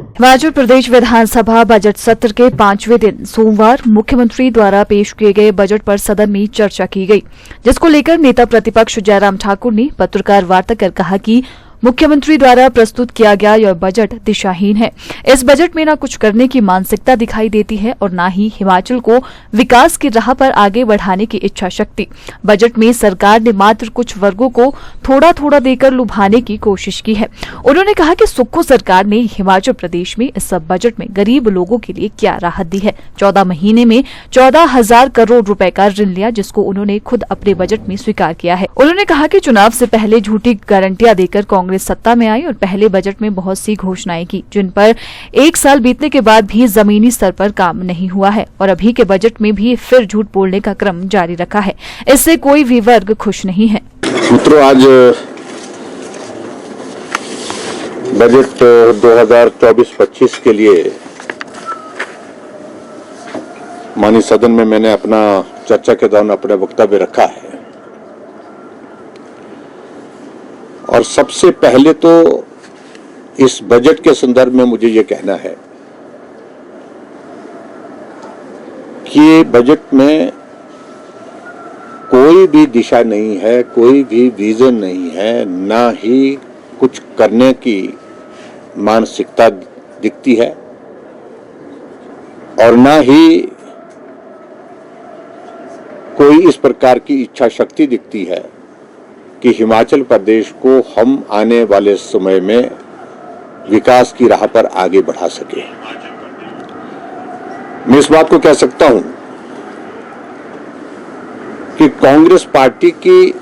हिमाचल प्रदेश विधानसभा budget सत्र के 5वें दिन सोमवार मुख्यमंत्री द्वारा पेश किए गए बजट पर सदन में चर्चा की गई, जिसको लेकर नेता प्रतिपक्ष जयराम ठाकुर ने पत्रकार वार्ता कर कहा कि मुख्यमंत्री द्वारा प्रस्तुत किया गया यह बजट दिशाहीन है। इस बजट में न कुछ करने की मानसिकता दिखाई देती है और न ही हिमाचल को विकास की राह पर आगे बढ़ाने की इच्छा शक्ति। बजट में सरकार ने मात्र कुछ वर्गों को थोड़ा थोड़ा देकर लुभाने की कोशिश की है। उन्होंने कहा कि सुक्खू सरकार ने हिमाचल प्रदेश में इस सब बजट में गरीब लोगों के लिए क्या राहत दी है। 14 महीने में 14,000 करोड़ रुपए का ऋण लिया, जिसको उन्होंने खुद अपने बजट में स्वीकार किया है। उन्होंने कहा कि चुनाव से पहले झूठी गारंटियां देकर कांग्रेस सत्ता में आई और पहले बजट में बहुत सी घोषणाएं की, जिन पर 1 साल बीतने के बाद भी जमीनी स्तर पर काम नहीं हुआ है और अभी के बजट में भी फिर झूठ बोलने का क्रम जारी रखा है। इससे कोई भी वर्ग खुश नहीं है। मित्रों, आज बजट 2024-25 के लिए माननीय सदन में मैंने अपना चर्चा के दौरान अपना वक्तव्य रखा है और सबसे पहले तो इस बजट के संदर्भ में मुझे ये कहना है कि बजट में कोई भी दिशा नहीं है, कोई भी विजन नहीं है, ना ही कुछ करने की मानसिकता दिखती है और ना ही कोई इस प्रकार की इच्छा शक्ति दिखती है कि हिमाचल प्रदेश को हम आने वाले समय में विकास की राह पर आगे बढ़ा सके। मैं इस बात को कह सकता हूं कि कांग्रेस पार्टी की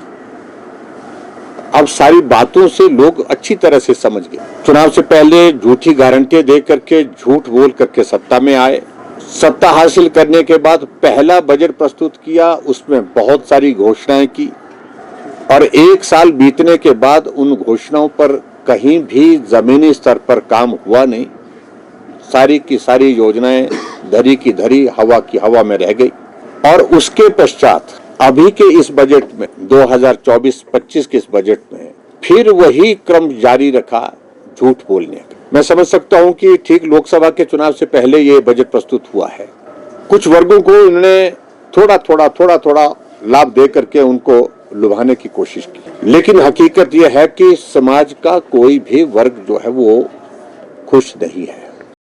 अब सारी बातों से लोग अच्छी तरह से समझ गए। चुनाव से पहले झूठी गारंटियां दे करके, झूठ बोल करके सत्ता में आए। सत्ता हासिल करने के बाद पहला बजट प्रस्तुत किया, उसमें बहुत सारी घोषणाएं की और 1 साल बीतने के बाद उन घोषणाओं पर कहीं भी जमीनी स्तर पर काम हुआ नहीं। सारी की सारी योजनाएं धरी की धरी, हवा की हवा में रह गई। और उसके पश्चात अभी के इस बजट में 2024-25 के इस बजट में फिर वही क्रम जारी रखा झूठ बोलने का। मैं समझ सकता हूं कि ठीक लोकसभा के चुनाव से पहले ये बजट प्रस्तुत हुआ है। कुछ वर्गों को इन्होंने थोड़ा थोड़ा लाभ दे करके उनको लुभाने की कोशिश की, लेकिन हकीकत यह है कि समाज का कोई भी वर्ग जो है वो खुश नहीं है।